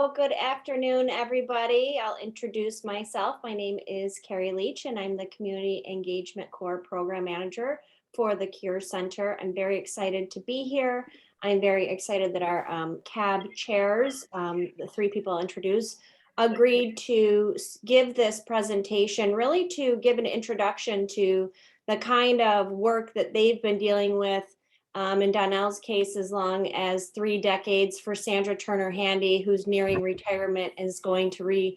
Well, good afternoon, everybody. I'll introduce myself. My name is Carrie Leach, and I'm the Community Engagement Core Program Manager for the CURES Center. I'm very excited to be here. I'm very excited that our CAB chairs, the three people introduced, agreed to give this presentation, really to give an introduction to the kind of work that they've been dealing with in Donele's case, as long as 3 decades. For Sandra Turner-Handy, who's nearing retirement, is going to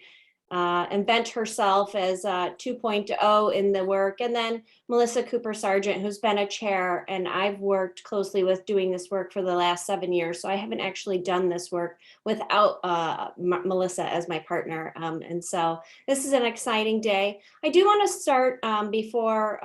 invent herself as 2.0 in the work. And then Melissa Cooper Sargent, who's been a chair, and I've worked closely with doing this work for the last 7 years. So I haven't actually done this work without Melissa as my partner. And so this is an exciting day. I do want to start before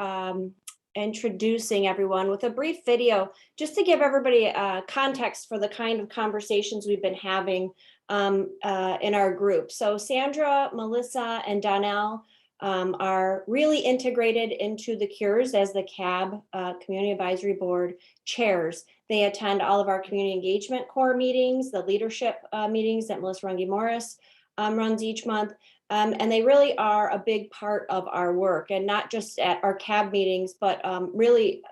introducing everyone with a brief video just to give everybody context for the kind of conversations we've been having in our group. So Sandra, Melissa, and Donele are really integrated into the CURES as the CAB Community Advisory Board chairs. They attend all of our community engagement core meetings, the leadership meetings that Melissa Runge-Morris runs each month. And they really are a big part of our work, and not just at our CAB meetings, but really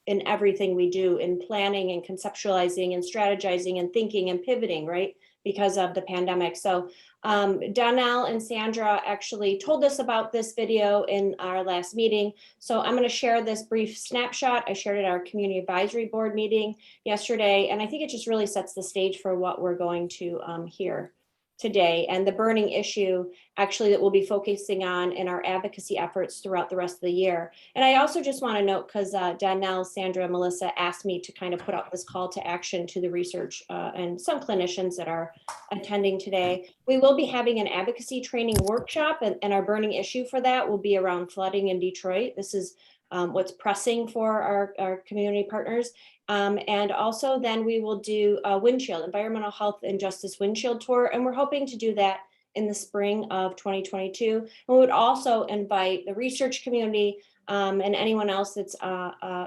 in everything we do in planning and conceptualizing and strategizing and thinking and pivoting, right? Because of the pandemic. So Donele and Sandra actually told us about this video in our last meeting. So I'm going to share this brief snapshot. I shared it at our Community Advisory Board meeting yesterday, and I think it just really sets the stage for what we're going to hear today, and the burning issue actually that we'll be focusing on in our advocacy efforts throughout the rest of the year. And I also just want to note, because Donele, Sandra, and Melissa asked me to kind of put out this call to action to the research and some clinicians that are attending today. We will be having an advocacy training workshop, and our burning issue for that will be around flooding in Detroit. This is what's pressing for our community partners. And also then we will do a windshield, environmental health and justice windshield tour. And we're hoping to do that in the spring of 2022. And we would also invite the research community and anyone else that's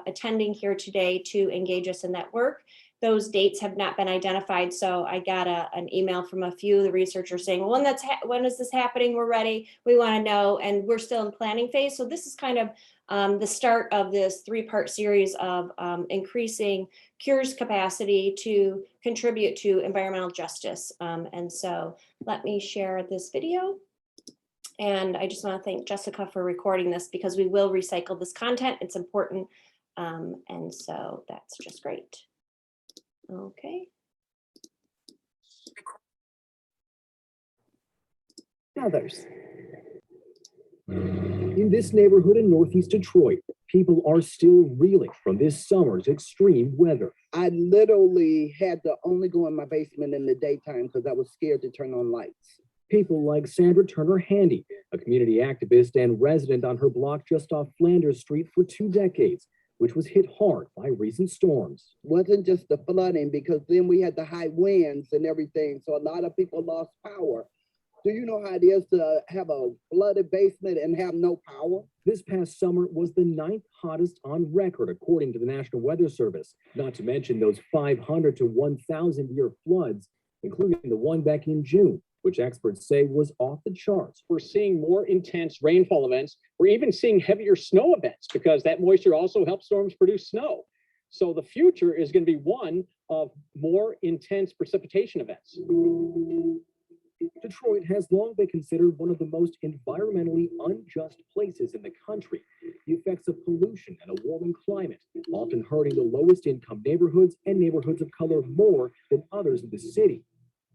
attending here today to engage us in that work. Those dates have not been identified. So I got an email from a few of the researchers saying, well, when is this happening? We're ready. We want to know. And we're still in planning phase. So this is kind of the start of this 3-part series of increasing CURES capacity to contribute to environmental justice. And so let me share this video. And I just want to thank Jessica for recording this, because we will recycle this content. It's important. And so that's just great. Okay. Others. In this neighborhood in Northeast Detroit, people are still reeling from this summer's extreme weather. I literally had to only go in my basement in the daytime because I was scared to turn on lights. People like Sandra Turner-Handy, a community activist and resident on her block just off Flanders Street for 2 decades, which was hit hard by recent storms. Wasn't just the flooding, because then we had the high winds and everything. So a lot of people lost power. Do you know how it is to have a flooded basement and have no power? This past summer was the 9th hottest on record, according to the National Weather Service, not to mention those 500 to 1,000 year floods, including the one back in June, which experts say was off the charts. We're seeing more intense rainfall events. We're even seeing heavier snow events, because that moisture also helps storms produce snow. So the future is going to be one of more intense precipitation events. Detroit has long been considered one of the most environmentally unjust places in the country. The effects of pollution and a warming climate, often hurting the lowest income neighborhoods and neighborhoods of color more than others in the city.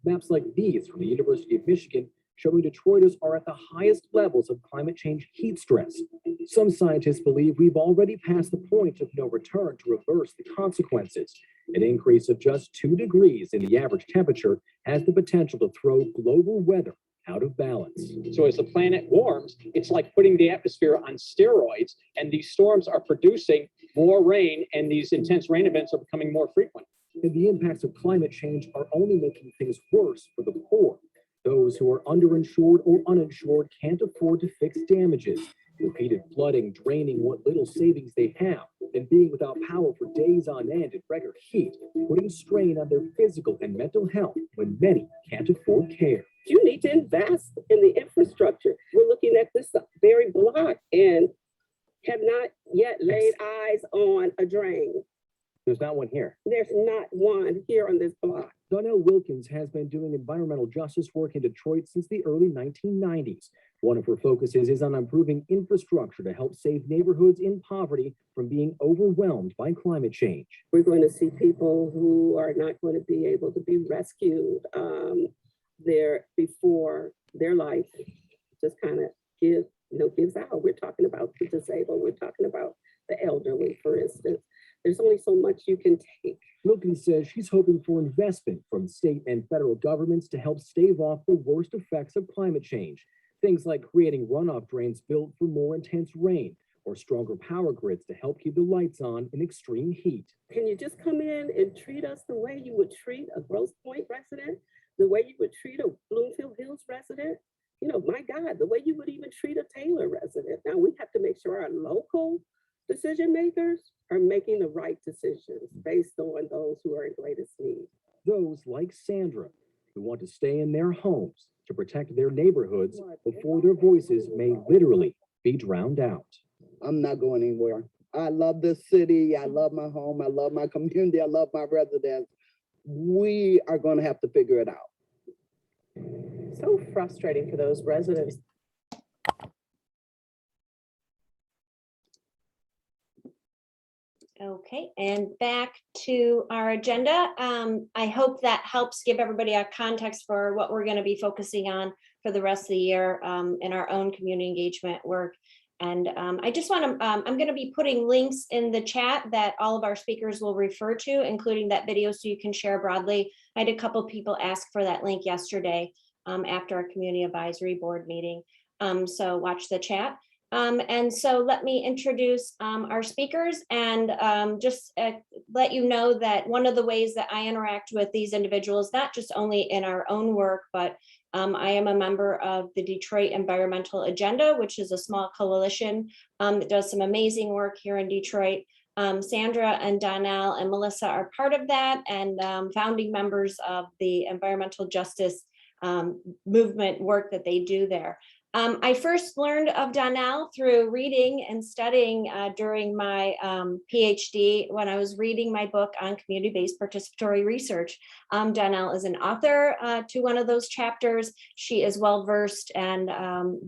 Maps like these from the University of Michigan showing Detroiters are at the highest levels of climate change heat stress. Some scientists believe we've already passed the point of no return to reverse the consequences. An increase of just 2 degrees in the average temperature has the potential to throw global weather out of balance. So as the planet warms, it's like putting the atmosphere on steroids, and these storms are producing more rain, and these intense rain events are becoming more frequent. And the impacts of climate change are only making things worse for the poor. Those who are underinsured or uninsured can't afford to fix damages. Repeated flooding draining what little savings they have. and being without power for days on end in record heat, putting strain on their physical and mental health when many can't afford care. You need to invest in the infrastructure. We're looking at this very block and have not yet laid eyes on a drain. There's not one here. There's not one here on this block. Donele Wilkins has been doing environmental justice work in Detroit since the early 1990s. One of her focuses is on improving infrastructure to help save neighborhoods in poverty from being overwhelmed by climate change. We're going to see people who are not going to be able to be rescued there before their life just kind of gives out. We're talking about the disabled. We're talking about the elderly, for instance. There's only so much you can take. Wilkins says she's hoping for investment from state and federal governments to help stave off the worst effects of climate change. Things like creating runoff drains built for more intense rain, or stronger power grids to help keep the lights on in extreme heat. Can you just come in and treat us the way you would treat a Grosse Pointe resident, the way you would treat a Bloomfield Hills resident? You know, my God, the way you would even treat a Taylor resident. Now we have to make sure our local decision makers are making the right decisions based on those who are in greatest need. Those like Sandra, who want to stay in their homes to protect their neighborhoods before their voices may literally be drowned out. I'm not going anywhere. I love this city. I love my home. I love my community. I love my residents. We are going to have to figure it out. So frustrating for those residents. Okay, and back to our agenda. I hope that helps give everybody a context for what we're going to be focusing on for the rest of the year in our own community engagement work. And I just want to, I'm going to be putting links in the chat that all of our speakers will refer to, including that video so you can share broadly. I had a couple of people ask for that link yesterday after our community advisory board meeting. So watch the chat. And so let me introduce our speakers and just let you know that one of the ways that I interact with these individuals, not just only in our own work, but I am a member of the Detroit Environmental Agenda, which is a small coalition that does some amazing work here in Detroit. Sandra and Donele and Melissa are part of that and founding members of the environmental justice movement work that they do there. I first learned of Donele through reading and studying during my PhD when I was reading my book on community-based participatory research. Donele is an author to one of those chapters. She is well-versed and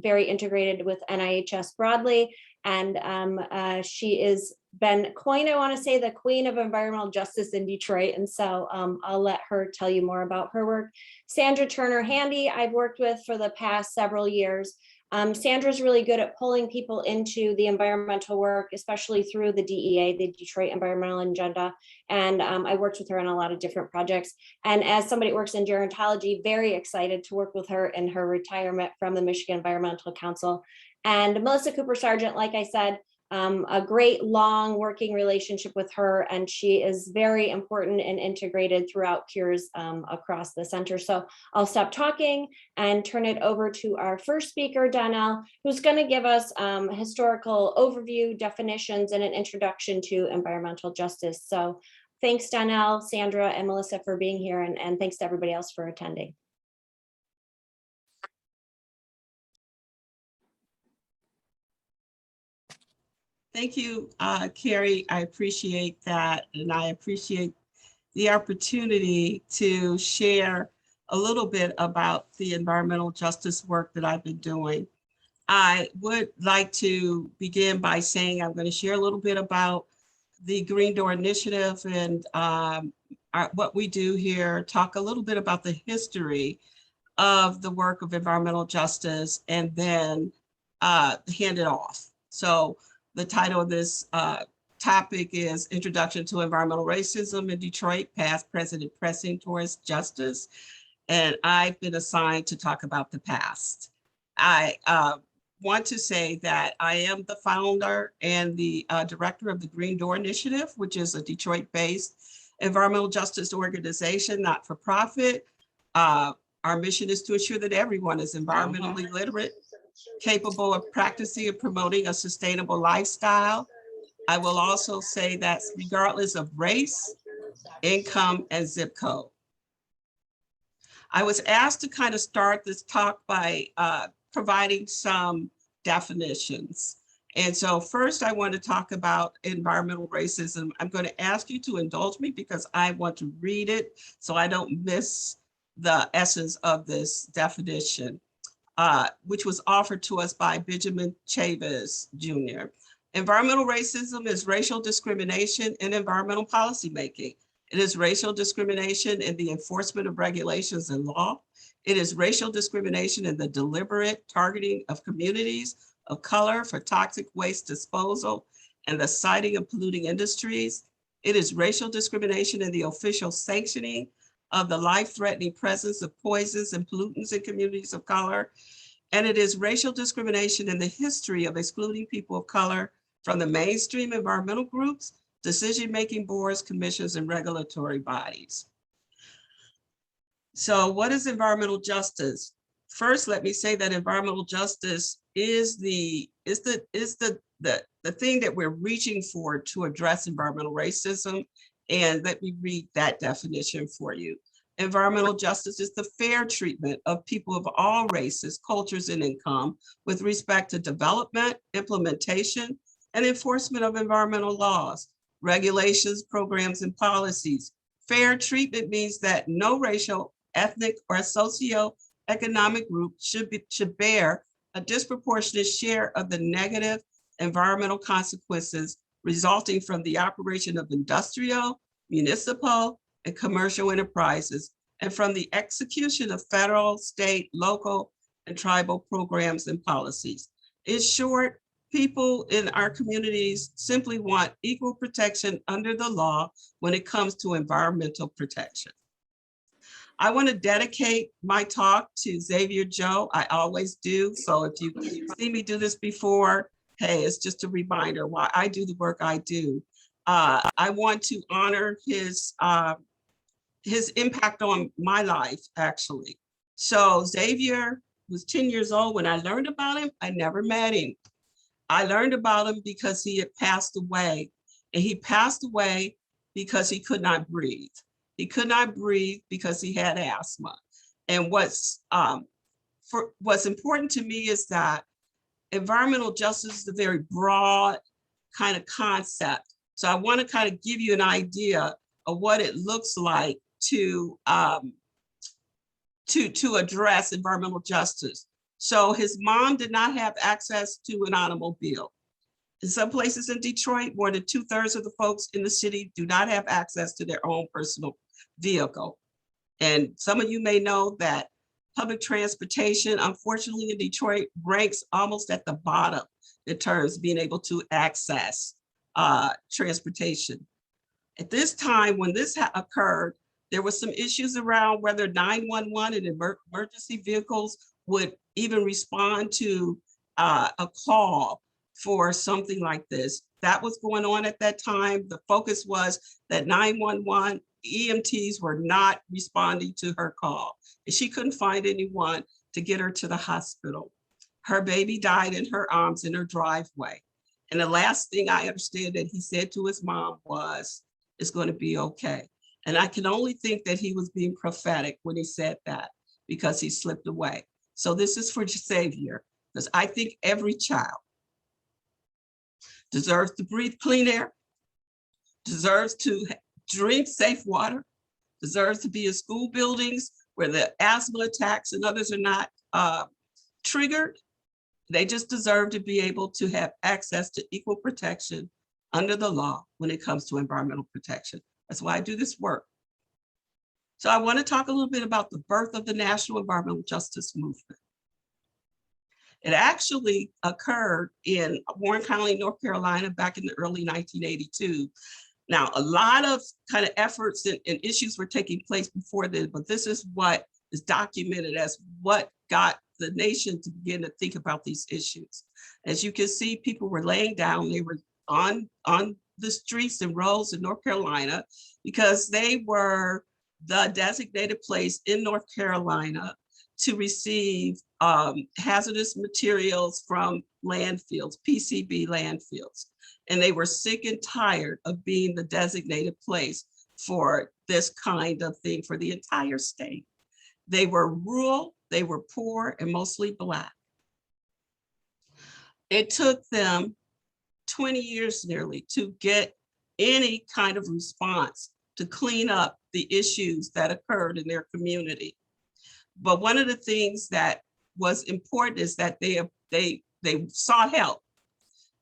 very integrated with NIHS broadly. And she is been coined, I want to say, the queen of environmental justice in Detroit. And so I'll let her tell you more about her work. Sandra Turner-Handy, I've worked with for the past several years. Sandra's really good at pulling people into the environmental work, especially through the DEA, the Detroit Environmental Agenda. And I worked with her on a lot of different projects. And as somebody who works in gerontology, very excited to work with her in her retirement from the Michigan Environmental Council. And Melissa Cooper Sargent, like I said, a great long working relationship with her, and she is very important and integrated throughout CURES across the center. So I'll stop talking and turn it over to our first speaker, Donele, who's going to give us historical overview, definitions, and an introduction to environmental justice. So thanks, Donele, Sandra, and Melissa for being here, and thanks to everybody else for attending. Thank you, Carrie. I appreciate that. And I appreciate the opportunity to share a little bit about the environmental justice work that I've been doing. I would like to begin by saying I'm going to share a little bit about the Green Door Initiative and what we do here, talk a little bit about the history of the work of environmental justice, and then hand it off. So the title of this topic is Introduction to Environmental Racism in Detroit, Past, Present, and Pressing Towards Justice. And I've been assigned to talk about the past. I want to say that I am the founder and the director of the Green Door Initiative, which is a Detroit-based environmental justice organization, not for profit. Our mission is to ensure that everyone is environmentally literate, capable of practicing and promoting a sustainable lifestyle, I will also say that regardless of race, income, and zip code. I was asked to kind of start this talk by providing some definitions. And so first I want to talk about environmental racism. I'm going to ask you to indulge me because I want to read it so I don't miss the essence of this definition, which was offered to us by Benjamin Chavez Jr. Environmental racism is racial discrimination in environmental policymaking. It is racial discrimination in the enforcement of regulations and law. It is racial discrimination in the deliberate targeting of communities of color for toxic waste disposal and the siting of polluting industries. It is racial discrimination in the official sanctioning of the life-threatening presence of poisons and pollutants in communities of color. And it is racial discrimination in the history of excluding people of color from the mainstream environmental groups, decision-making boards, commissions, and regulatory bodies. So what is environmental justice? First, let me say that environmental justice is the thing that we're reaching for to address environmental racism. And let me read that definition for you. Environmental justice is the fair treatment of people of all races, cultures, and income with respect to development, implementation, and enforcement of environmental laws, regulations, programs, and policies. Fair treatment means that no racial, ethnic, or socioeconomic group should bear a disproportionate share of the negative environmental consequences resulting from the operation of industrial, municipal, and commercial enterprises, and from the execution of federal, state, local, and tribal programs and policies. In short, people in our communities simply want equal protection under the law when it comes to environmental protection. I want to dedicate my talk to Xavier Joe. I always do. So if you see me do this before, hey, it's just a reminder why I do the work I do. I want to honor his impact on my life, actually. So Xavier was 10 years old when I learned about him. I never met him. I learned about him because he had passed away, and he passed away because he could not breathe. He could not breathe because he had asthma. And what's important to me is that environmental justice is a very broad kind of concept. So I want to kind of give you an idea of what it looks like to address environmental justice. So his mom did not have access to an automobile. In some places in Detroit, more than 2/3 of the folks in the city do not have access to their own personal vehicle. And some of you may know that public transportation, unfortunately in Detroit, ranks almost at the bottom in terms of being able to access transportation. At this time, when this occurred, there were some issues around whether 911 and emergency vehicles would even respond to a call for something like this. That was going on at that time. The focus was that 911 EMTs were not responding to her call, and she couldn't find anyone to get her to the hospital. Her baby died in her arms in her driveway. And the last thing I understand that he said to his mom was, "It's going to be okay." And I can only think that he was being prophetic when he said that, because he slipped away. So this is for Xavier, because I think every child deserves to breathe clean air, deserves to drink safe water, deserves to be in school buildings where the asthma attacks and others are not triggered. They just deserve to be able to have access to equal protection under the law when it comes to environmental protection. That's why I do this work. So I want to talk a little bit about the birth of the National Environmental Justice Movement. It actually occurred in Warren County, North Carolina, back in the early 1982. Now, a lot of kind of efforts and issues were taking place before then, but this is what is documented as what got the nation to begin to think about these issues. As you can see, people were laying down, they were on the streets and roads in North Carolina because they were the designated place in North Carolina to receive hazardous materials from landfills, PCB landfills. And they were sick and tired of being the designated place for this kind of thing for the entire state. They were rural, they were poor, and mostly Black. It took them 20 years nearly to get any kind of response to clean up the issues that occurred in their community. But one of the things that was important is that they sought help.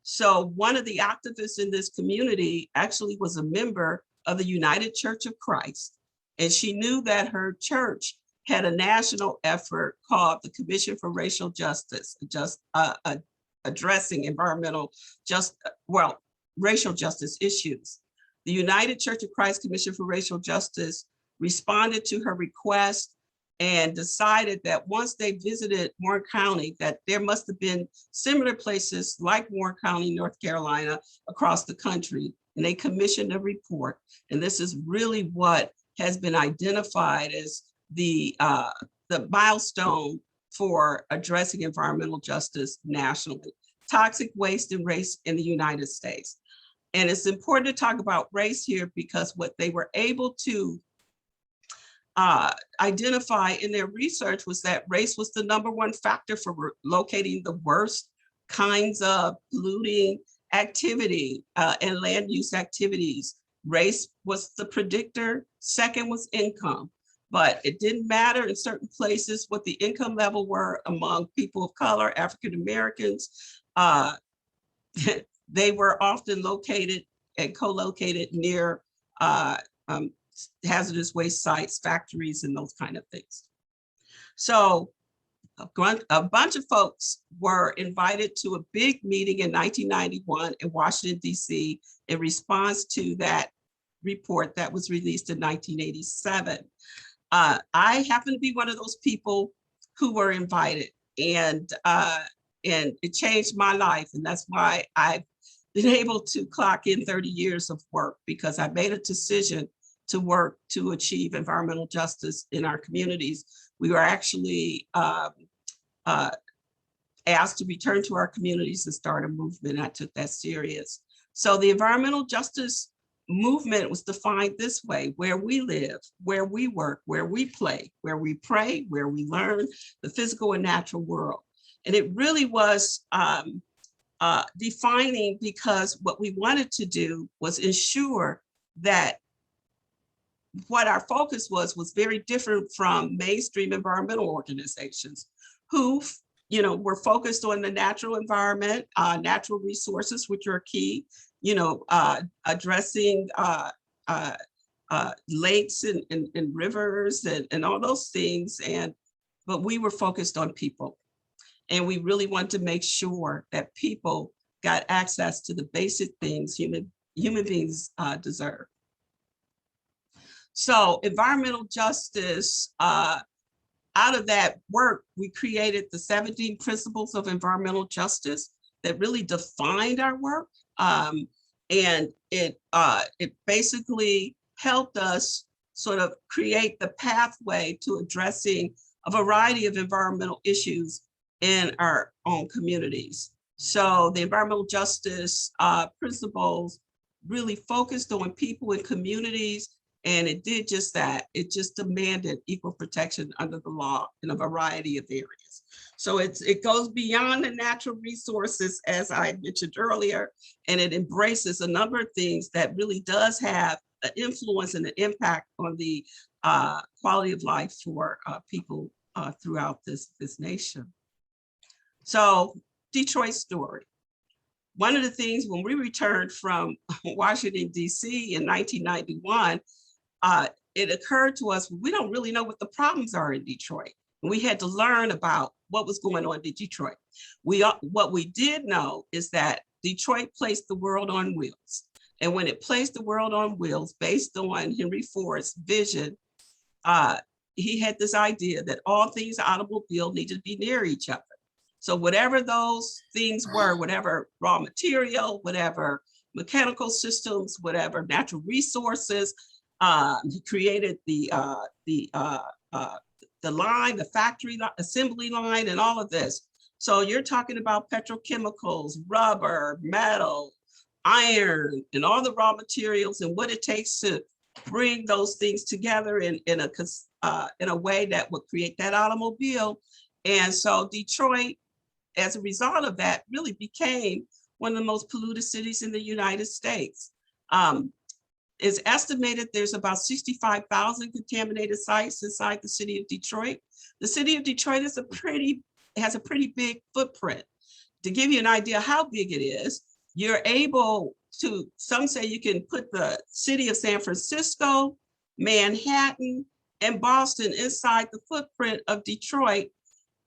So one of the activists in this community actually was a member of the United Church of Christ. And she knew that her church had a national effort called the Commission for Racial Justice, addressing racial justice issues. The United Church of Christ Commission for Racial Justice responded to her request and decided that once they visited Warren County, that there must have been similar places like Warren County, North Carolina, across the country. And they commissioned a report. And this is really what has been identified as the milestone for addressing environmental justice nationally: toxic waste and race in the United States. And it's important to talk about race here because what they were able to identify in their research was that race was the #1 factor for locating the worst kinds of polluting activity and land use activities. Race was the predictor, second was income. But it didn't matter in certain places what the income level were among people of color, African Americans. They were often located and co-located near hazardous waste sites, factories, and those kind of things. So a bunch of folks were invited to a big meeting in 1991 in Washington, D.C. in response to that report that was released in 1987. I happen to be one of those people who were invited, and it changed my life. And that's why I've been able to clock in 30 years of work, because I made a decision to work to achieve environmental justice in our communities. We were actually asked to return to our communities and start a movement. I took that serious. So the environmental justice movement was defined this way: where we live, where we work, where we play, where we pray, where we learn the physical and natural world. And it really was defining, because what we wanted to do was ensure that what our focus was very different from mainstream environmental organizations who, were focused on the natural environment, natural resources, which are key, addressing lakes and rivers and all those things. But we were focused on people. And we really wanted to make sure that people got access to the basic things human beings deserve. So environmental justice, out of that work, we created the 17 principles of environmental justice that really defined our work. And it basically helped us sort of create the pathway to addressing a variety of environmental issues in our own communities. So the environmental justice principles really focused on people and communities, and it did just that. It just demanded equal protection under the law in a variety of areas. So it goes beyond the natural resources, as I mentioned earlier, and it embraces a number of things that really does have an influence and an impact on the quality of life for people throughout this nation. So Detroit story. One of the things when we returned from Washington, D.C. in 1991, it occurred to us, we don't really know what the problems are in Detroit. And we had to learn about what was going on in Detroit. What we did know is that Detroit placed the world on wheels. And when it placed the world on wheels, based on Henry Ford's vision, he had this idea that all things automobile needed to be near each other. So whatever those things were, whatever raw material, whatever mechanical systems, whatever natural resources, he created the line, the factory assembly line, and all of this. So you're talking about petrochemicals, rubber, metal, iron, and all the raw materials and what it takes to bring those things together in a way that would create that automobile. And so Detroit, as a result of that, really became one of the most polluted cities in the United States. It's estimated there's about 65,000 contaminated sites inside the city of Detroit. The city of Detroit has a pretty big footprint. To give you an idea how big it is, you're able to, some say you can put the city of San Francisco, Manhattan, and Boston inside the footprint of Detroit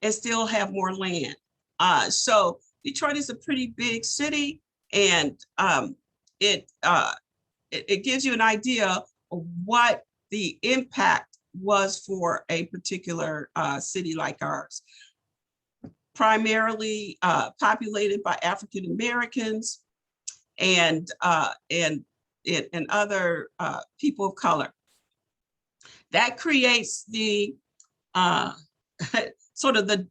and still have more land. So Detroit is a pretty big city, and it gives you an idea of what the impact was for a particular city like ours. Primarily populated by African Americans and other people of color. That creates the sort of the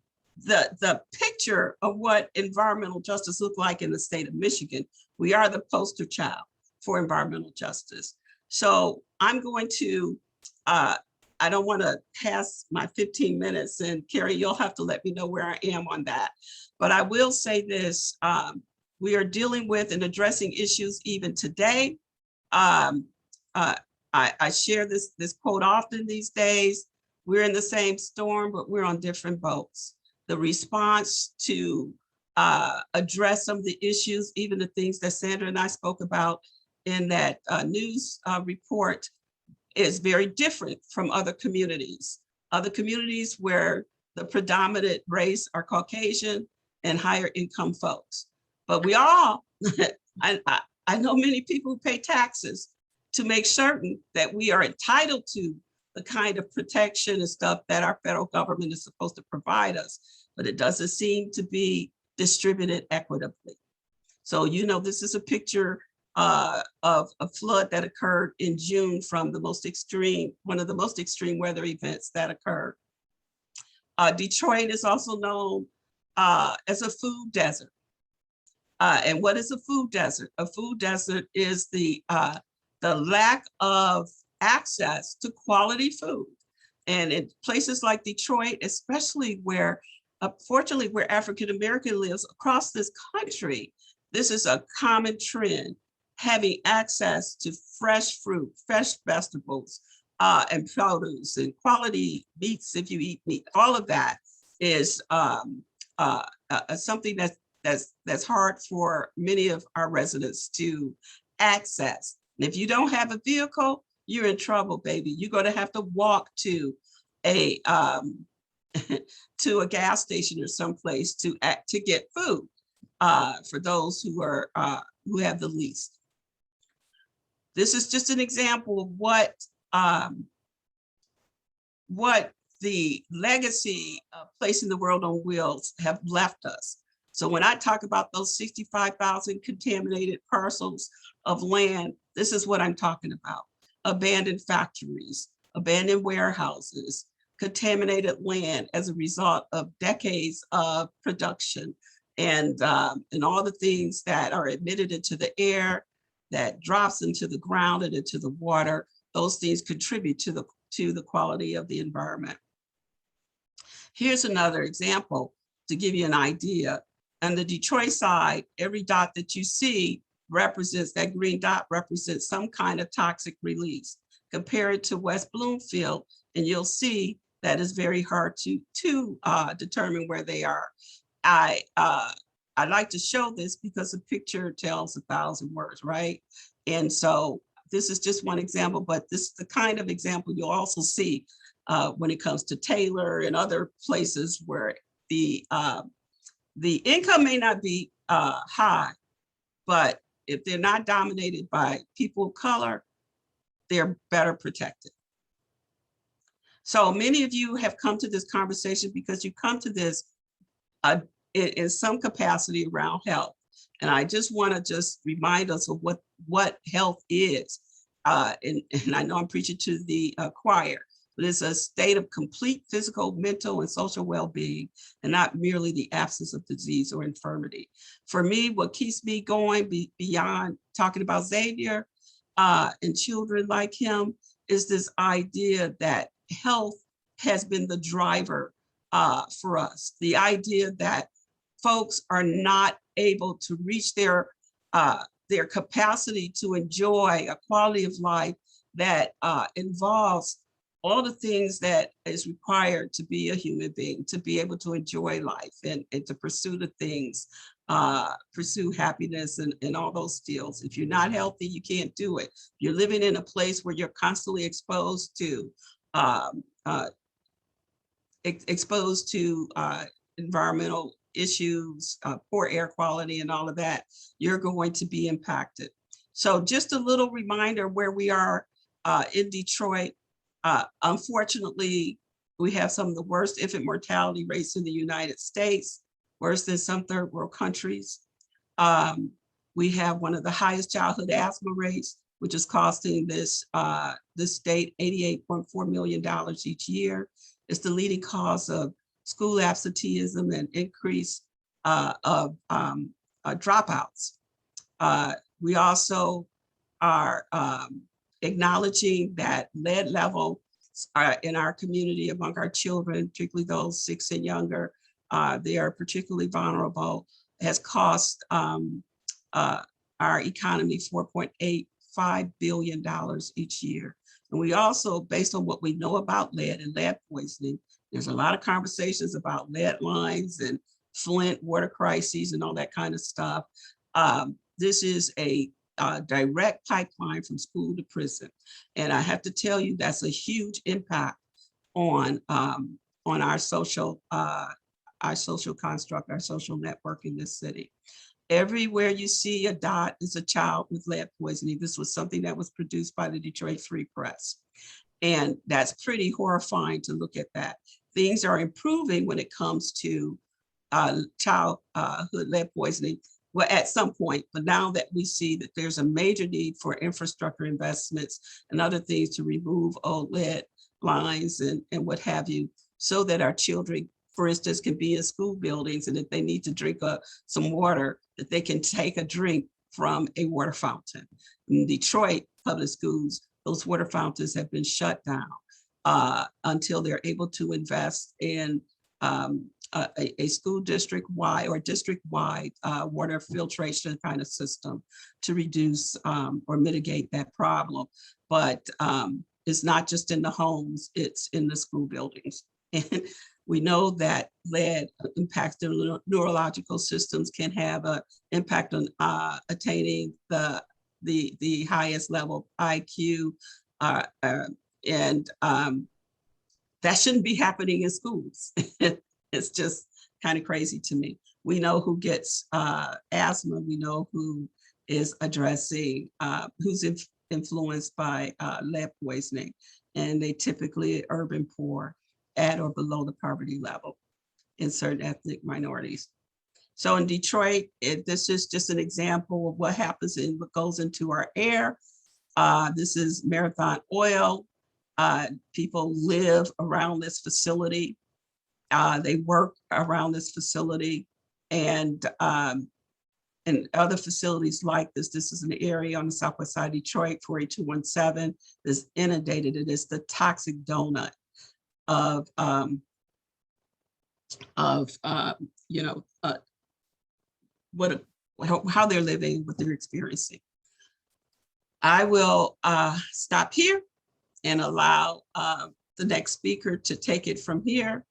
picture of what environmental justice looked like in the state of Michigan. We are the poster child for environmental justice. So I'm going to, I don't want to pass my 15 minutes, and Carrie, you'll have to let me know where I am on that. But I will say this, we are dealing with and addressing issues even today. I share this quote often these days: we're in the same storm, but we're on different boats. The response to address some of the issues, even the things that Sandra and I spoke about in that news report, is very different from other communities. Other communities where the predominant race are Caucasian and higher income folks. But we all, I know many people who pay taxes to make certain that we are entitled to the kind of protection and stuff that our federal government is supposed to provide us, but it doesn't seem to be distributed equitably. So, you know, this is a picture of a flood that occurred in June from the most extreme, one of the most extreme weather events that occurred. Detroit is also known as a food desert. And what is a food desert? A food desert is the lack of access to quality food. And in places like Detroit, especially where, fortunately, where African American lives across this country, this is a common trend, having access to fresh fruit, fresh vegetables, and produce and quality meats if you eat meat. All of that is something that's hard for many of our residents to access. And if you don't have a vehicle, you're in trouble, baby. You're going to have to walk to a to a gas station or someplace to get food for those who are who have the least. This is just an example of what the legacy of placing the world on wheels have left us. So when I talk about those 65,000 contaminated parcels of land, this is what I'm talking about. Abandoned factories, abandoned warehouses, contaminated land as a result of decades of production, and all the things that are emitted into the air, that drops into the ground and into the water. Those things contribute to the quality of the environment. Here's another example to give you an idea. On the Detroit side, every dot that you see represents, that green dot represents some kind of toxic release. Compare it to West Bloomfield, and you'll see that it's very hard to determine where they are. I like to show this because a picture tells 1,000 words, right? And so this is just one example, but this is the kind of example you'll also see when it comes to Taylor and other places where the income may not be high, but if they're not dominated by people of color, they're better protected. So many of you have come to this conversation because you come to this in some capacity around health. And I just want to just remind us of what health is. And I know I'm preaching to the choir, but it's a state of complete physical, mental, and social well-being, and not merely the absence of disease or infirmity. For me, what keeps me going beyond talking about Xavier and children like him is this idea that health has been the driver for us. The idea that folks are not able to reach their capacity to enjoy a quality of life that involves all the things that is required to be a human being, to be able to enjoy life and to pursue the things, pursue happiness and all those skills. If you're not healthy, you can't do it. You're living in a place where you're constantly exposed to environmental issues, poor air quality and all of that, you're going to be impacted. So just a little reminder where we are in Detroit. Unfortunately, we have some of the worst infant mortality rates in the United States, worse than some third world countries. We have one of the highest childhood asthma rates, which is costing this state $88.4 million each year. It's the leading cause of school absenteeism and increase of dropouts. We also are acknowledging that lead level in our community among our children, particularly those 6 and younger, they are particularly vulnerable, has cost our economy $4.85 billion each year. And we also, based on what we know about lead and lead poisoning, there's a lot of conversations about lead lines and Flint water crises and all that kind of stuff. This is a direct pipeline from school to prison. And I have to tell you, that's a huge impact on our social construct, our social network in this city. Everywhere you see a dot is a child with lead poisoning. This was something that was produced by the Detroit Free Press. And that's pretty horrifying to look at that. Things are improving when it comes to childhood lead poisoning. Well, at some point, but now that we see that there's a major need for infrastructure investments and other things to remove old lead lines and what have you, so that our children, for instance, can be in school buildings, and if they need to drink some water, that they can take a drink from a water fountain. In Detroit public schools, those water fountains have been shut down until they're able to invest in a school district-wide or district-wide water filtration kind of system to reduce or mitigate that problem. But it's not just in the homes, it's in the school buildings. And we know that lead impacts the neurological systems, can have an impact on attaining the highest level IQ, and that shouldn't be happening in schools. It's just kind of crazy to me. We know who gets asthma. We know who is addressing, who's influenced by lead poisoning, and they typically are urban poor, at or below the poverty level in certain ethnic minorities. So in Detroit, this is just an example of what happens and what goes into our air. This is Marathon Oil. People live around this facility. They work around this facility, and other facilities like this. This is an area on the southwest side of Detroit, 48217, is inundated. It is the toxic donut of you know, how they're living, what they're experiencing. I will stop here and allow the next speaker to take it from here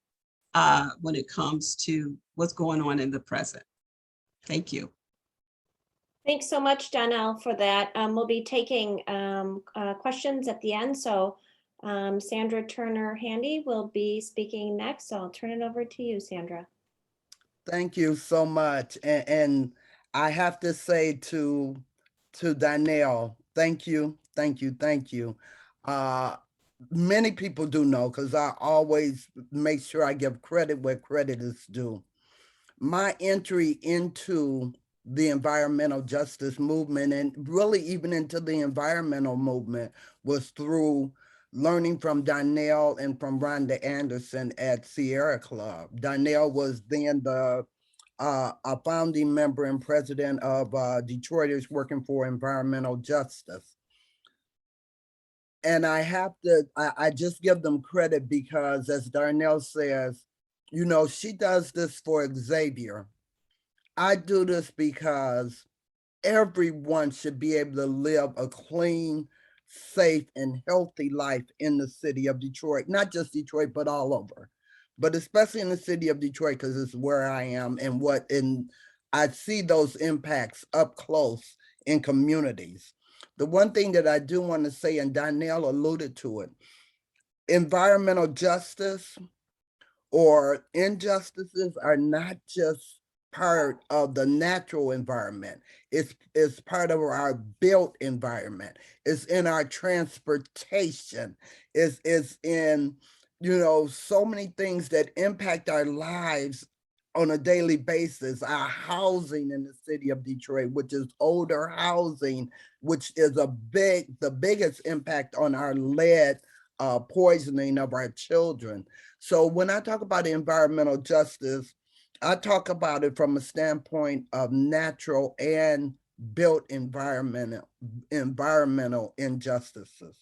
when it comes to what's going on in the present. Thank you. Thanks so much, Donele, for that. We'll be taking questions at the end. So Sandra Turner-Handy will be speaking next. So I'll turn it over to you, Sandra. Thank you so much. And I have to say to Donele, thank you. Many people do know, because I always make sure I give credit where credit is due. My entry into the environmental justice movement, and really even into the environmental movement, was through learning from Donele and from Rhonda Anderson at Sierra Club. Donele was then a founding member and president of Detroiters Working for Environmental Justice. And I just give them credit because, as Darnell says, you know, she does this for Xavier. I do this because everyone should be able to live a clean, safe, and healthy life in the city of Detroit, not just Detroit, but all over, but especially in the city of Detroit, because it's where I am and I see those impacts up close in communities. The one thing that I do want to say, and Donelle alluded to it, environmental justice or injustices are not just part of the natural environment. It's part of our built environment. It's in our transportation. It's in, you know, so many things that impact our lives on a daily basis. Our housing in the city of Detroit, which is older housing, which is the biggest impact on our lead poisoning of our children. So when I talk about environmental justice, I talk about it from a standpoint of natural and built environmental injustices.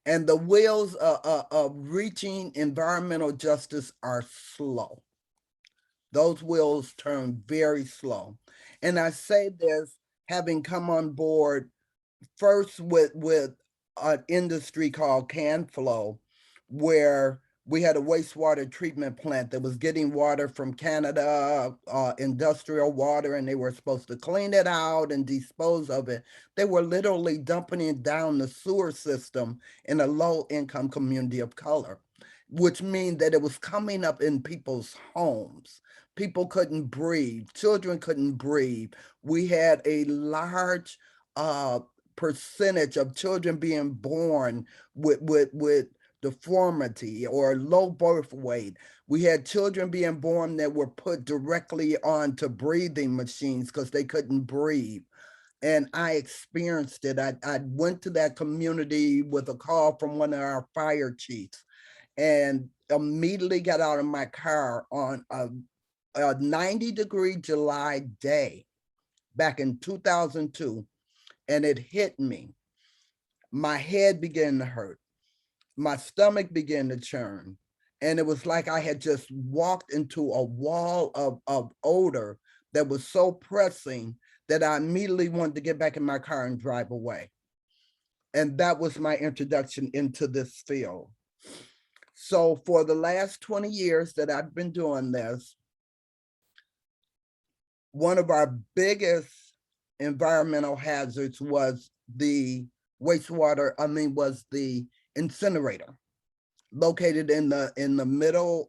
And the wheels of reaching environmental justice are slow. Those wheels turn very slow. And I say this having come on board first with an industry called CanFlow, where we had a wastewater treatment plant that was getting water from Canada, industrial water, and they were supposed to clean it out and dispose of it. They were literally dumping it down the sewer system in a low-income community of color, which means that it was coming up in people's homes. People couldn't breathe. Children couldn't breathe. We had a large percentage of children being born with deformity or low birth weight. We had children being born that were put directly onto breathing machines because they couldn't breathe. And I experienced it. I went to that community with a call from one of our fire chiefs and immediately got out of my car on a 90-degree July day back in 2002. And it hit me. My head began to hurt. My stomach began to churn. And it was like I had just walked into a wall of odor that was so pressing that I immediately wanted to get back in my car and drive away. And that was my introduction into this field. So for the last 20 years that I've been doing this, one of our biggest environmental hazards was the was the incinerator located in the middle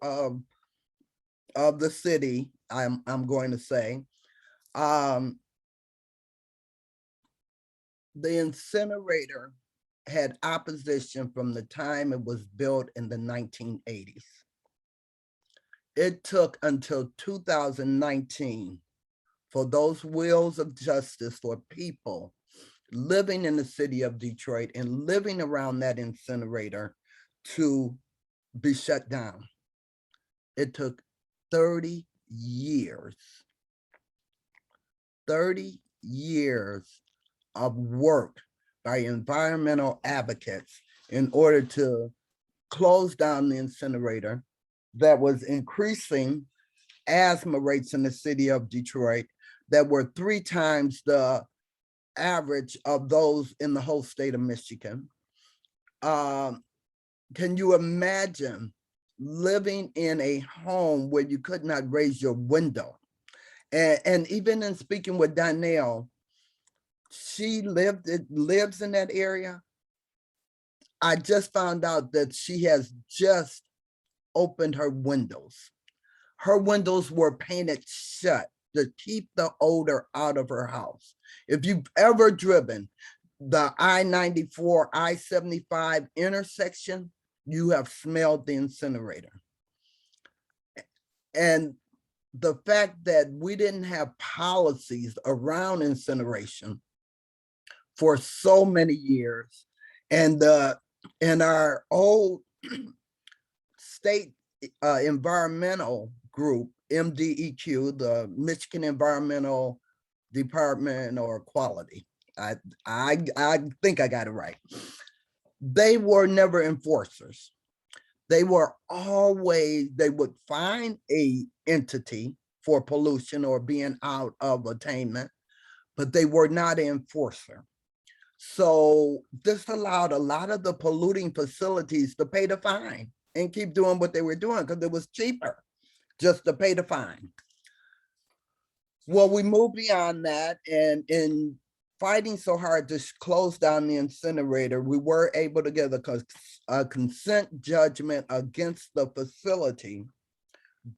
of the city, I'm going to say. The incinerator had opposition from the time it was built in the 1980s. It took until 2019 for those wheels of justice for people living in the city of Detroit and living around that incinerator to be shut down. It took 30 years. 30 years of work by environmental advocates in order to close down the incinerator that was increasing asthma rates in the city of Detroit that were 3 times the average of those in the whole state of Michigan. Can you imagine living in a home where you could not raise your window? And even in speaking with Donelle, she lives in that area. I just found out that she has just opened her windows. Her windows were painted shut to keep the odor out of her house. If you've ever driven the I-94, I-75 intersection, you have smelled the incinerator. And the fact that we didn't have policies around incineration for so many years, and the And our old state environmental group, MDEQ, the Michigan Environmental Department or Quality, I think I got it right. They were never enforcers. They were always, they would find a entity for pollution or being out of attainment, but they were not an enforcer. So this allowed a lot of the polluting facilities to pay the fine and keep doing what they were doing because it was cheaper just to pay the fine. Well, we moved beyond that, and in fighting so hard to close down the incinerator, we were able to get a consent judgment against the facility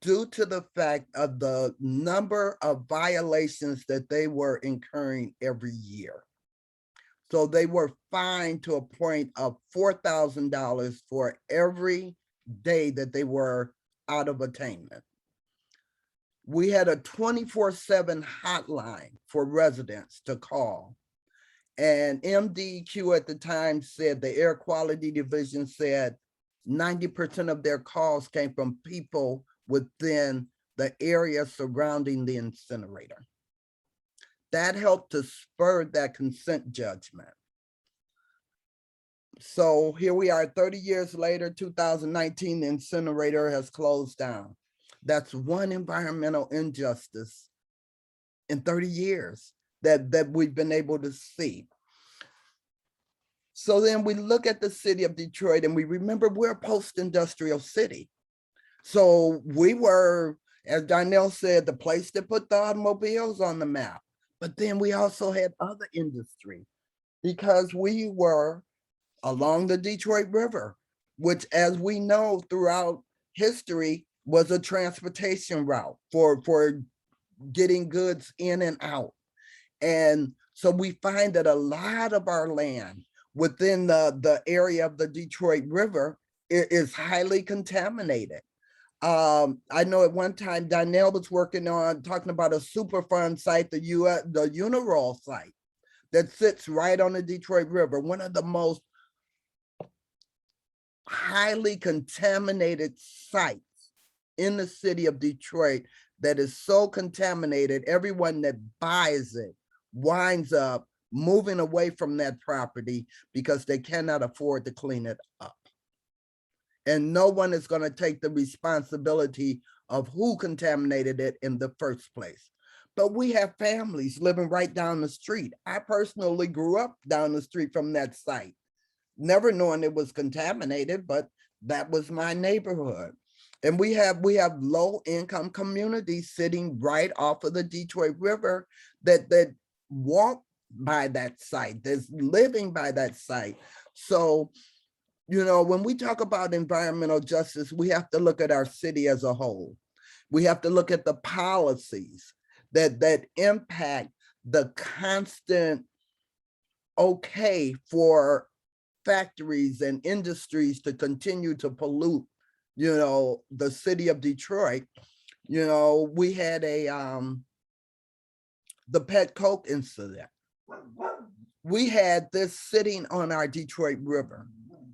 due to the fact of the number of violations that they were incurring every year. So they were fined to a point of $4,000 for every day that they were out of attainment. We had a 24/7 hotline for residents to call. And MDQ at the time said, the air quality division said 90% of their calls came from people within the area surrounding the incinerator. That helped to spur that consent judgment. So here we are 30 years later, 2019, the incinerator has closed down. That's one environmental injustice in 30 years that we've been able to see. So then we look at the city of Detroit and we remember we're a post-industrial city. So we were, as Donele said, the place to put the automobiles on the map. But then we also had other industry because we were along the Detroit River, which, as we know throughout history, was a transportation route for getting goods in and out. And so we find that a lot of our land within the area of the Detroit River is highly contaminated. I know at one time Donele was working on talking about a Superfund site, the Uniroyal site that sits right on the Detroit River, one of the most highly contaminated sites in the city of Detroit, that is so contaminated, everyone that buys it winds up moving away from that property because they cannot afford to clean it up. And no one is going to take the responsibility of who contaminated it in the first place. But we have families living right down the street. I personally grew up down the street from that site, never knowing it was contaminated, but that was my neighborhood. And we have low income communities sitting right off of the Detroit River that walk by that site, that's living by that site. So, you know, when we talk about environmental justice, we have to look at our city as a whole. We have to look at the policies that impact the constant okay for factories and industries to continue to pollute, you know, the city of Detroit. You know, we had the pet coke incident. We had this sitting on our Detroit River.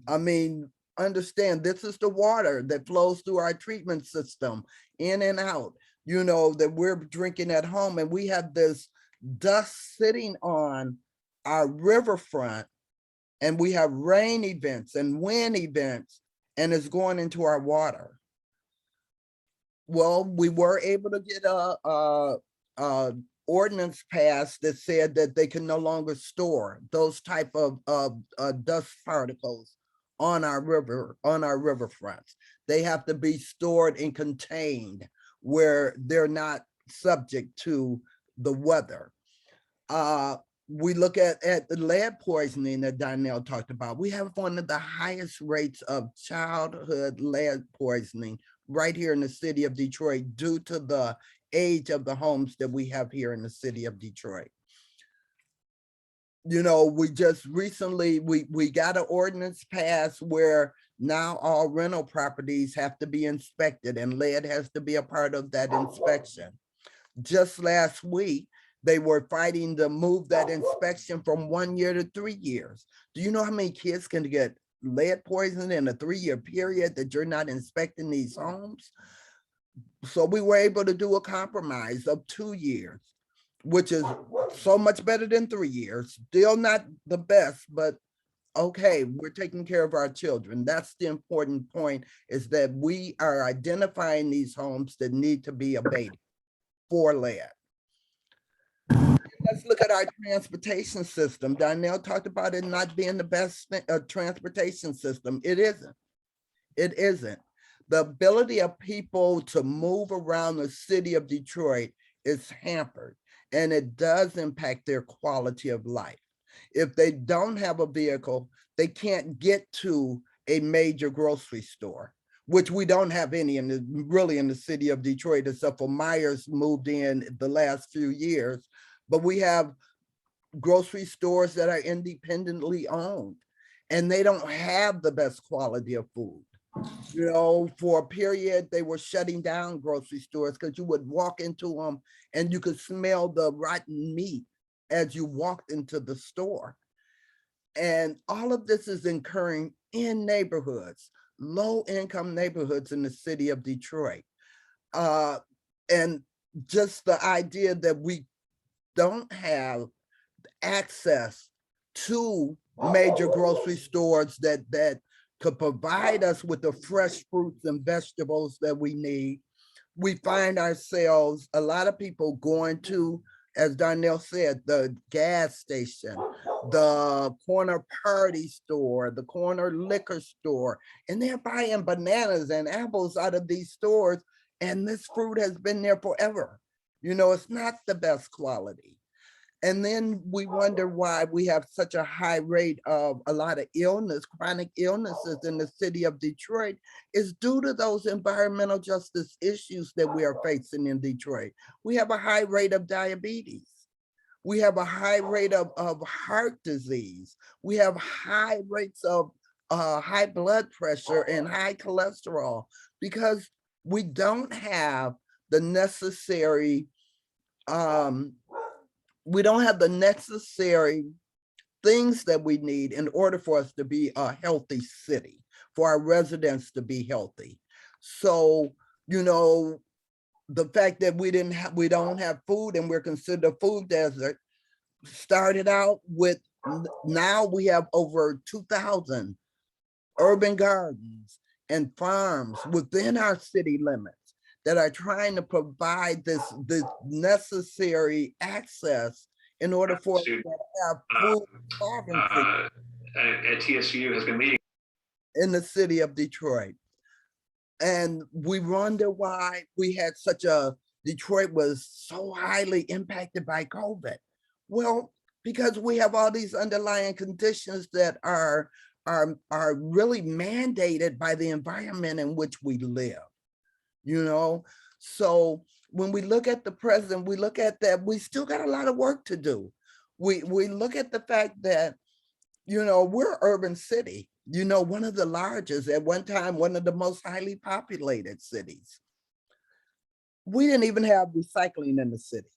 I mean, understand, this is the water that flows through our treatment system in and out, you know, that we're drinking at home. And we have this dust sitting on our riverfront, and we have rain events and wind events, and it's going into our water. Well, we were able to get a ordinance passed that said that they can no longer store those type of dust particles on our riverfronts. They have to be stored and contained where they're not subject to the weather. We look at the lead poisoning that Donele talked about. We have one of the highest rates of childhood lead poisoning right here in the city of Detroit due to the age of the homes that we have here in the city of Detroit. You know, we just recently, we got an ordinance passed where now all rental properties have to be inspected and lead has to be a part of that inspection. Just last week, they were fighting to move that inspection from 1 year to 3 years. Do you know how many kids can get lead poisoning in a 3-year period that you're not inspecting these homes. So we were able to do a compromise of 2 years, which is so much better than 3 years. Still not the best, but okay, we're taking care of our children. That's the important point, is that we are identifying these homes that need to be abated for lead. Let's look at our transportation system. Donele talked about it not being the best transportation system. It isn't. It isn't. The ability of people to move around the city of Detroit is hampered, and it does impact their quality of life. If they don't have a vehicle, they can't get to a major grocery store, which we don't have any really in the city of Detroit, except for Myers moved in the last few years. But we have grocery stores that are independently owned, and they don't have the best quality of food. You know, for a period, they were shutting down grocery stores because you would walk into them and you could smell the rotten meat as you walked into the store. And all of this is occurring in neighborhoods, low-income neighborhoods in the city of Detroit. And just the idea that we don't have access to major grocery stores that could provide us with the fresh fruits and vegetables that we need. We find ourselves, a lot of people going to, as Donele said, the gas station, the corner party store, the corner liquor store, and they're buying bananas and apples out of these stores. And this fruit has been there forever. You know, it's not the best quality. And then we wonder why we have such a high rate of a lot of illness, chronic illnesses in the city of Detroit, is due to those environmental justice issues that we are facing in Detroit. We have a high rate of diabetes. We have a high rate of heart disease. We have high rates of high blood pressure and high cholesterol because we don't have the necessary things that we need in order for us to be a healthy city, for our residents to be healthy. So, you know, the fact that we don't have food and we're considered a food desert started out with, now we have over 2,000 urban gardens and farms within our city limits that are trying to provide this necessary access in order for us to have food sovereignty at TSU has been leading in the city of Detroit. And we wonder why we had Detroit was so highly impacted by COVID. Well, because we have all these underlying conditions that are really mandated by the environment in which we live. You know, so when we look at the present, we look at that, we still got a lot of work to do. We look at the fact that, you know, we're an urban city, you know, one of the largest, at one time, one of the most highly populated cities. We didn't even have recycling in the city.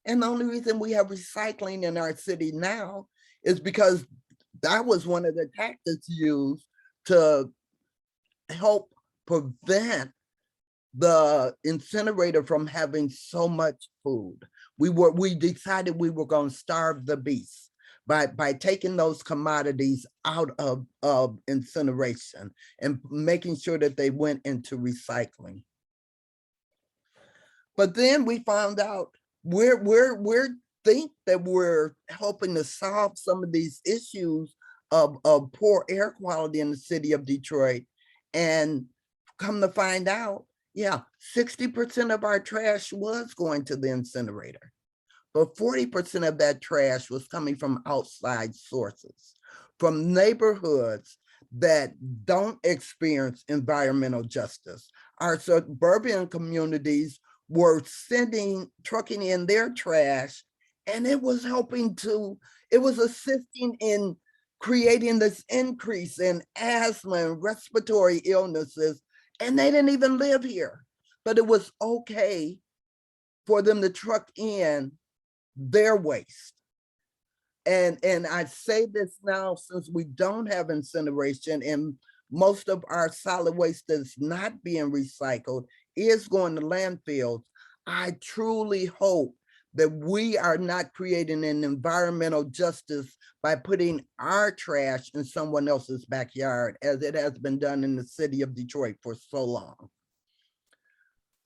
And the only reason we have recycling in our city now is because that was one of the tactics used to help prevent the incinerator from having so much food. We decided we were going to starve the beast by taking those commodities out of incineration and making sure that they went into recycling. But then we found out we're think that we're helping to solve some of these issues of poor air quality in the city of Detroit, and come to find out, yeah, 60% of our trash was going to the incinerator, but 40% of that trash was coming from outside sources, from neighborhoods that don't experience environmental justice. Our suburban communities were trucking in their trash, and it was assisting in creating this increase in asthma and respiratory illnesses. And they didn't even live here, but it was okay for them to truck in their waste. And I say this now since we don't have incineration and most of our solid waste that's not being recycled is going to landfills. I truly hope that we are not creating an environmental justice by putting our trash in someone else's backyard, as it has been done in the city of Detroit for so long.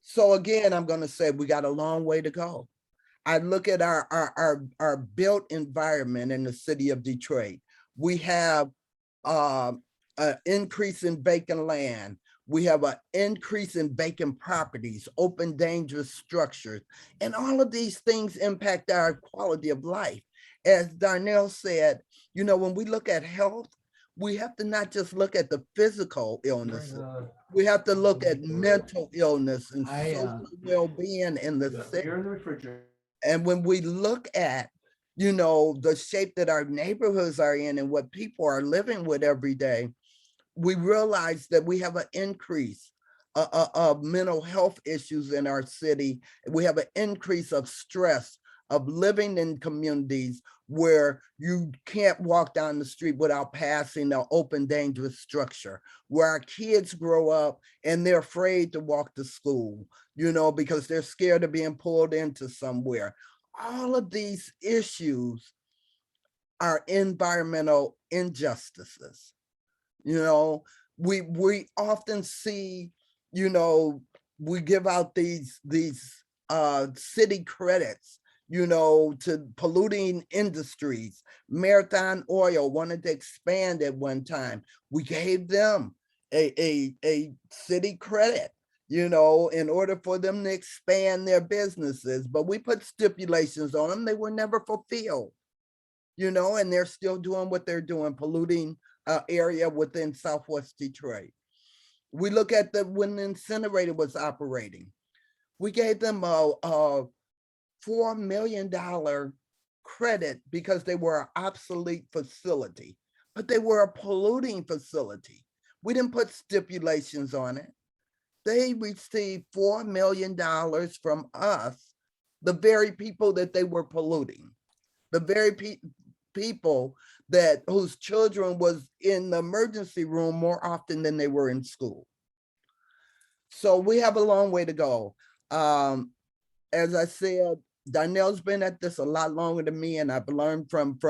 So again, I'm going to say we got a long way to go. I look at our built environment in the city of Detroit. We have an increase in vacant land. We have an increase in vacant properties, open dangerous structures, and all of these things impact our quality of life. As Donele said, you know, when we look at health, we have to not just look at the physical illnesses. We have to look at mental illness and social well-being in the city. And when we look at, you know, the shape that our neighborhoods are in and what people are living with every day, we realize that we have an increase of mental health issues in our city. We have an increase of stress, of living in communities where you can't walk down the street without passing an open, dangerous structure, where our kids grow up and they're afraid to walk to school, you know, because they're scared of being pulled into somewhere. All of these issues are environmental injustices. You know, we often see, you know, we give out these city credits, you know, to polluting industries. Marathon Oil wanted to expand at one time. We gave them a city credit, you know, in order for them to expand their businesses, but we put stipulations on them. They were never fulfilled, you know, and they're still doing what they're doing, polluting area within Southwest Detroit. We look at when the incinerator was operating, we gave them a $4 million credit because they were an obsolete facility, but they were a polluting facility. We didn't put stipulations on it. They received $4 million from us, the very people that they were polluting, the very people that whose children was in the emergency room more often than they were in school. So we have a long way to go. As I said, Donele's been at this a lot longer than me, and I've learned from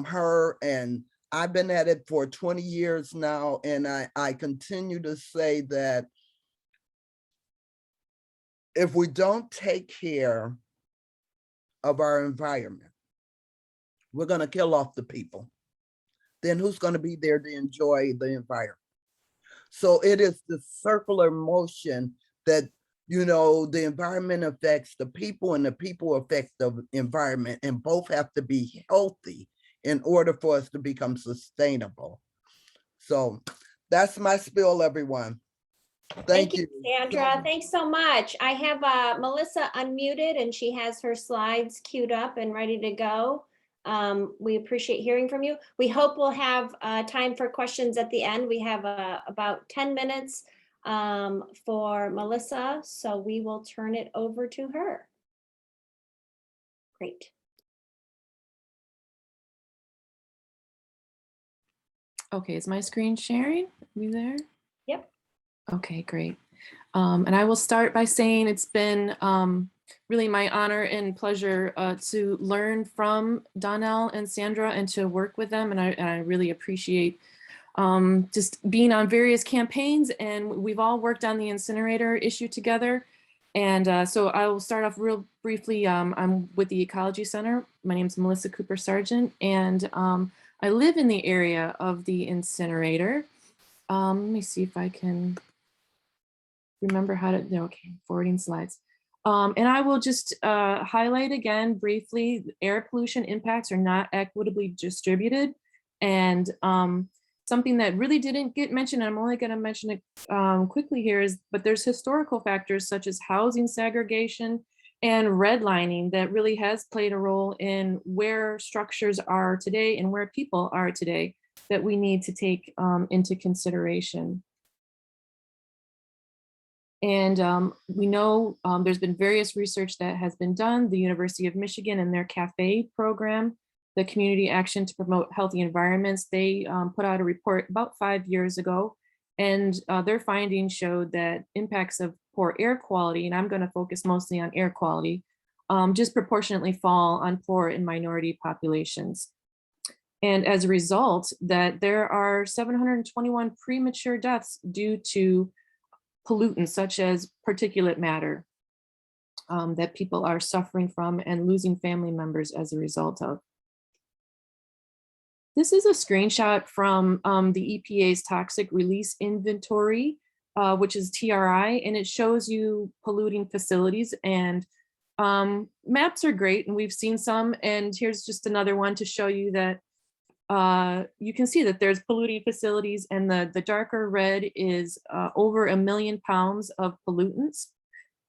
her, and I've been at it for 20 years now, and I continue to say that if we don't take care of our environment, we're going to kill off the people. Then who's going to be there to enjoy the environment? So it is the circular motion that, you know, the environment affects the people and the people affect the environment, and both have to be healthy in order for us to become sustainable. So that's my spiel, everyone. Thank you, Sandra. Thanks so much. I have Melissa unmuted and she has her slides queued up and ready to go. We appreciate hearing from you. We hope we'll have time for questions at the end. We have about 10 minutes for Melissa, so we will turn it over to her. Great. Okay, is my screen sharing? Are we there? Yep. Okay, great. And I will start by saying it's been really my honor and pleasure to learn from Donele and Sandra and to work with them. And I really appreciate just being on various campaigns, and we've all worked on the incinerator issue together. And so I will start off real briefly. I'm with the Ecology Center. My name is Melissa Cooper Sargent, and I live in the area of the incinerator. Let me see if I can remember how to, okay, forwarding slides. And I will just highlight again briefly, air pollution impacts are not equitably distributed. And something that really didn't get mentioned, and I'm only going to mention it quickly here, but there's historical factors such as housing segregation and redlining that really has played a role in where structures are today and where people are today that we need to take into consideration. And we know there's been various research that has been done. The University of Michigan and their CAFE program the Community Action to Promote Healthy Environments. They put out a report about 5 years ago, and their findings showed that impacts of poor air quality, and I'm going to focus mostly on air quality, disproportionately fall on poor and minority populations. And as a result, that there are 721 premature deaths due to pollutants such as particulate matter that people are suffering from and losing family members as a result of. This is a screenshot from the EPA's toxic release inventory, which is TRI, and it shows you polluting facilities. And maps are great, and we've seen some. And here's just another one to show you that you can see that there's polluting facilities, and the darker red is over 1 million pounds of pollutants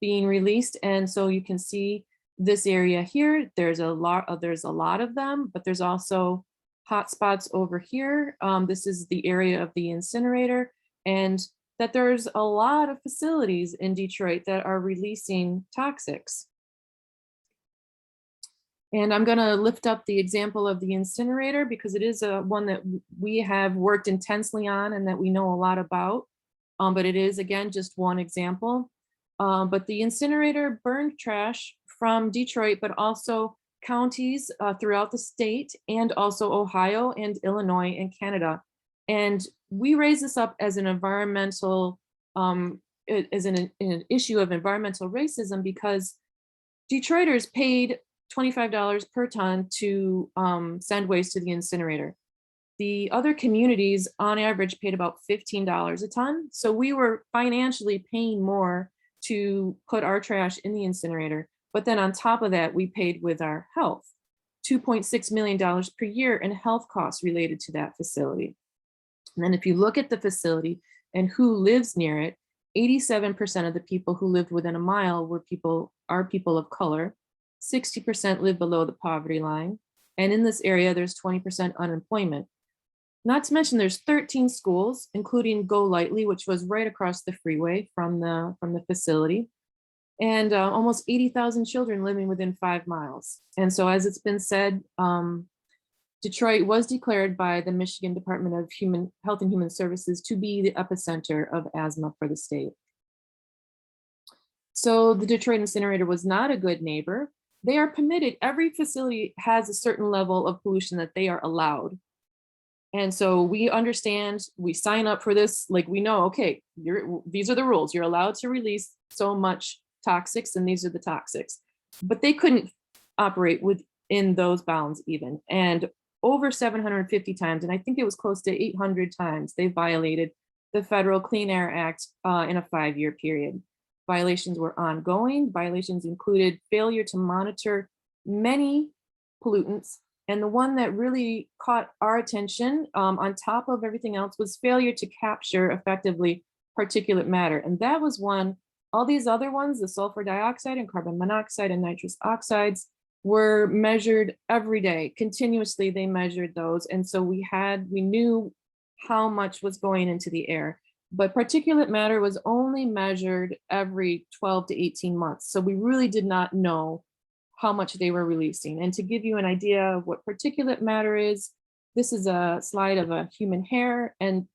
being released. And so you can see this area here, there's a lot of them, but there's also hotspots over here. This is the area of the incinerator, and that there's a lot of facilities in Detroit that are releasing toxics. And I'm going to lift up the example of the incinerator because it is one that we have worked intensely on and that we know a lot about. But it is, again, just one example. But the incinerator burned trash from Detroit, but also counties throughout the state, and also Ohio and Illinois and Canada. And we raise this up as an environmental, as an issue of environmental racism, because Detroiters paid $25 per ton to send waste to the incinerator. The other communities on average paid about $15 a ton. So we were financially paying more to put our trash in the incinerator. But then on top of that, we paid with our health, $2.6 million per year in health costs related to that facility. And then if you look at the facility and who lives near it, 87% of the people who lived within a mile are people of color. 60% live below the poverty line. And in this area, there's 20% unemployment. Not to mention there's 13 schools, including Go Lightly, which was right across the freeway from the facility, and almost 80,000 children living within 5 miles. And so, as it's been said, Detroit was declared by the Michigan Department of Health and Human Services to be the epicenter of asthma for the state. So the Detroit incinerator was not a good neighbor. They are permitted, every facility has a certain level of pollution that they are allowed. And so we understand, we sign up for this, like we know, okay, these are the rules. You're allowed to release so much toxics, and these are the toxics. But they couldn't operate within those bounds even. And over 750 times, and I think it was close to 800 times, they violated the Federal Clean Air Act in a 5-year period. Violations were ongoing. Violations included failure to monitor many pollutants. And the one that really caught our attention on top of everything else was failure to capture effectively particulate matter. And that was one. All these other ones, the sulfur dioxide and carbon monoxide and nitrous oxides, were measured every day. Continuously, they measured those. And so we knew how much was going into the air. But particulate matter was only measured every 12 to 18 months. So we really did not know how much they were releasing. And to give you an idea of what particulate matter is, this is a slide of a human hair, and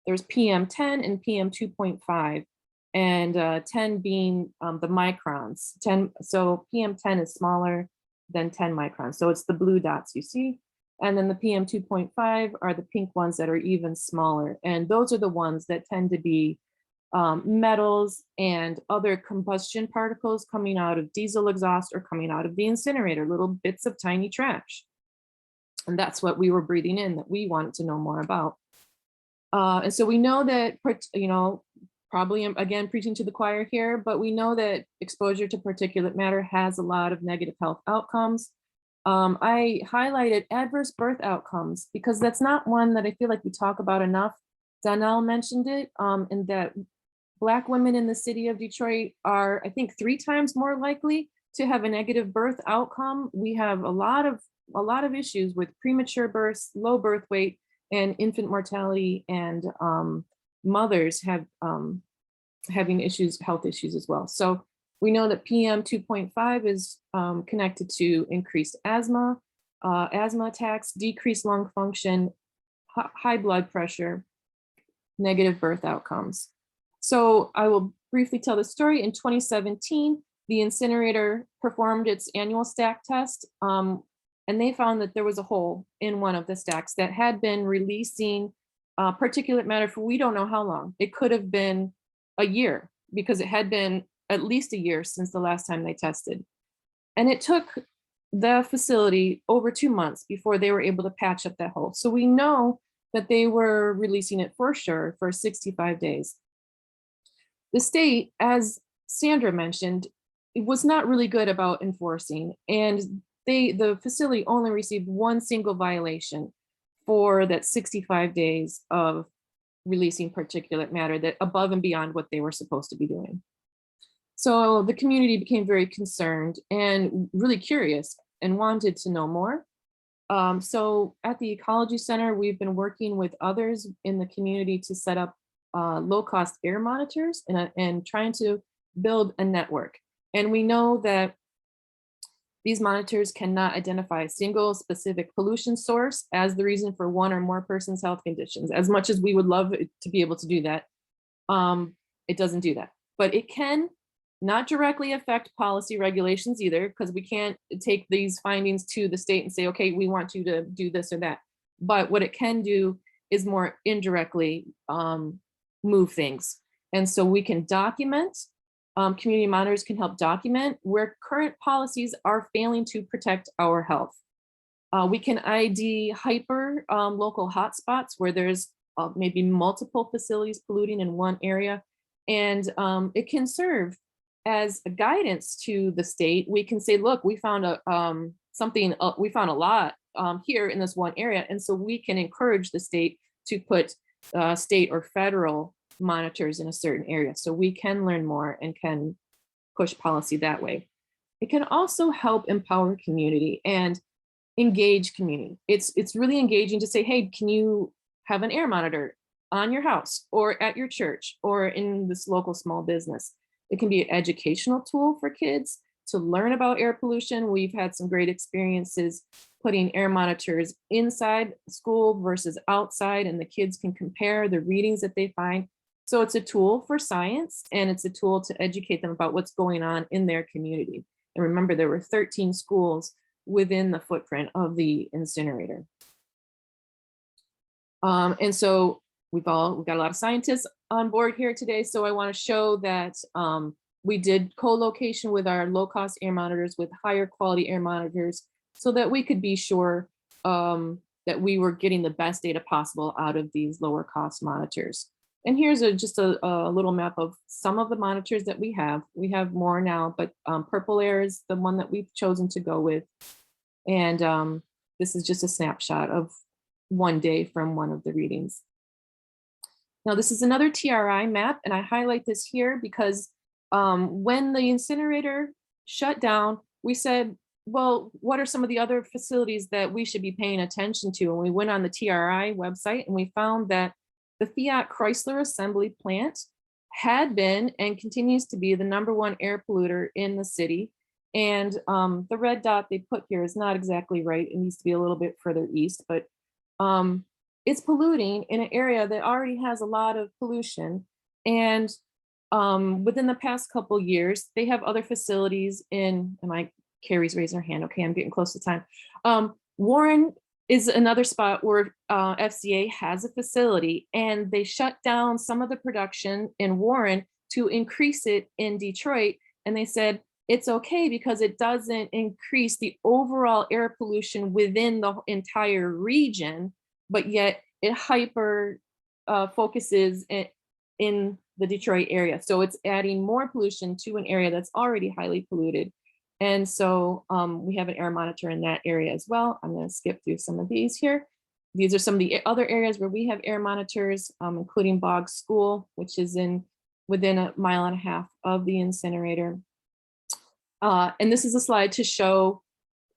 there's PM10 and PM2.5, and 10 being the microns. So PM10 is smaller than 10 microns. So it's the blue dots you see. And then the PM2.5 are the pink ones that are even smaller. And those are the ones that tend to be metals and other combustion particles coming out of diesel exhaust or coming out of the incinerator, little bits of tiny trash. And that's what we were breathing in that we wanted to know more about. And so we know that, probably again, preaching to the choir here, but we know that exposure to particulate matter has a lot of negative health outcomes. I highlighted adverse birth outcomes because that's not one that I feel like we talk about enough. Donele mentioned it, and that Black women in the city of Detroit are, I think, 3 times more likely to have a negative birth outcome. We have a lot of issues with premature births, low birth weight, and infant mortality, and mothers having health issues as well. So we know that PM 2.5 is connected to increased asthma. asthma attacks, decreased lung function, high blood pressure, negative birth outcomes. So I will briefly tell the story. In 2017, the incinerator performed its annual stack test, and they found that there was a hole in one of the stacks that had been releasing particulate matter for we don't know how long. It could have been a year because it had been at least a year since the last time they tested. And it took the facility over 2 months before they were able to patch up that hole. So we know that they were releasing it for sure for 65 days. The state, as Sandra mentioned, it was not really good about enforcing, and the facility only received one single violation for that 65 days of releasing particulate matter, that above and beyond what they were supposed to be doing. So the community became very concerned and really curious and wanted to know more. So at the Ecology Center, we've been working with others in the community to set up low-cost air monitors and trying to build a network. And we know that these monitors cannot identify a single specific pollution source as the reason for one or more person's health conditions. As much as we would love it to be able to do that, it doesn't do that. But it can not directly affect policy regulations either, because we can't take these findings to the state and say, okay, we want you to do this or that. But what it can do is more indirectly move things. And so we can document, community monitors can help document where current policies are failing to protect our health. We can ID hyper local hotspots where there's maybe multiple facilities polluting in one area. And it can serve as a guidance to the state. We can say, look, we found we found a lot here in this one area. And so we can encourage the state to put state or federal monitors in a certain area, so we can learn more and can push policy that way. It can also help empower community and engage community. It's really engaging to say, hey, can you have an air monitor on your house or at your church or in this local small business? It can be an educational tool for kids to learn about air pollution. We've had some great experiences putting air monitors inside school versus outside, and the kids can compare the readings that they find. So it's a tool for science, and it's a tool to educate them about what's going on in their community. And remember, there were 13 schools within the footprint of the incinerator. And so we've got a lot of scientists on board here today. So I want to show that we did co-location with our low-cost air monitors with higher quality air monitors so that we could be sure that we were getting the best data possible out of these lower cost monitors. And here's just a little map of some of the monitors that we have. We have more now, but purple air is the one that we've chosen to go with. And this is just a snapshot of one day from one of the readings. Now, this is another TRI map, and I highlight this here because when the incinerator shut down, we said, well, what are some of the other facilities that we should be paying attention to? And we went on the TRI website and we found that the Fiat Chrysler assembly plant had been and continues to be the #1 air polluter in the city. And the red dot they put here is not exactly right. It needs to be a little bit further east, but it's polluting in an area that already has a lot of pollution. And within the past couple years, they have other facilities in, Carrie's raising her hand. Okay, I'm getting close to time. Warren is another spot where FCA has a facility, and they shut down some of the production in Warren to increase it in Detroit. And they said it's okay because it doesn't increase the overall air pollution within the entire region, but yet it hyper focuses in the Detroit area. So it's adding more pollution to an area that's already highly polluted. And so we have an air monitor in that area as well. I'm going to skip through some of these here. These are some of the other areas where we have air monitors, including Boggs School, which is within 1.5 miles of the incinerator. And this is a slide to show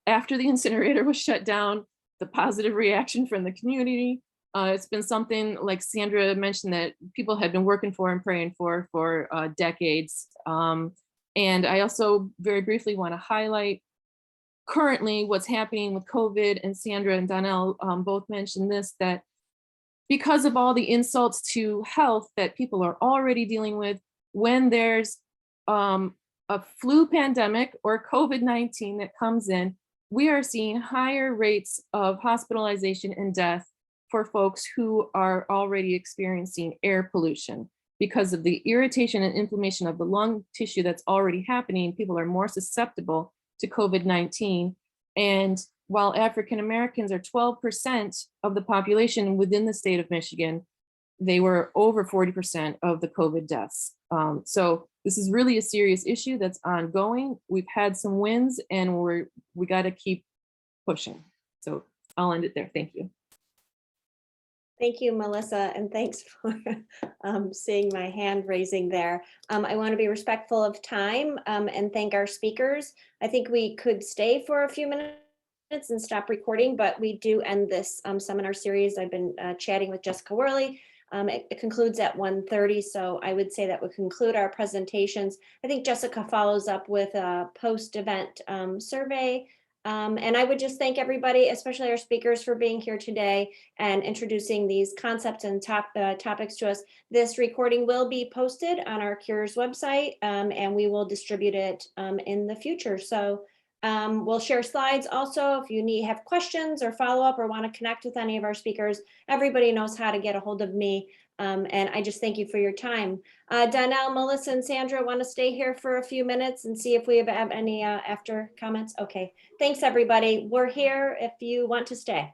after the incinerator was shut down, the positive reaction from the community. It's been something, like Sandra mentioned, that people have been working for and praying for decades. And I also very briefly want to highlight currently what's happening with COVID, and Sandra and Donele both mentioned this, that because of all the insults to health that people are already dealing with, when there's a flu pandemic or COVID-19 that comes in, we are seeing higher rates of hospitalization and death for folks who are already experiencing air pollution. Because of the irritation and inflammation of the lung tissue that's already happening, people are more susceptible to COVID-19. And while African Americans are 12% of the population within the state of Michigan, they were over 40% of the COVID deaths. So this is really a serious issue that's ongoing. We've had some wins, and we got to keep pushing. So I'll end it there. Thank you. Thank you, Melissa, and thanks for seeing my hand raising there. I want to be respectful of time and thank our speakers. I think we could stay for a few minutes and stop recording, but we do end this seminar series. I've been chatting with Jessica Worley. It concludes at 1:30, so I would say that would conclude our presentations. I think Jessica follows up with a post-event survey. And I would just thank everybody, especially our speakers, for being here today and introducing these concepts and topics to us. This recording will be posted on our CURES website, and we will distribute it in the future. So we'll share slides also. If you have questions or follow up or want to connect with any of our speakers, everybody knows how to get a hold of me. And I just thank you for your time. Donele, Melissa, and Sandra want to stay here for a few minutes and see if we have any after comments. Okay, thanks everybody. We're here if you want to stay.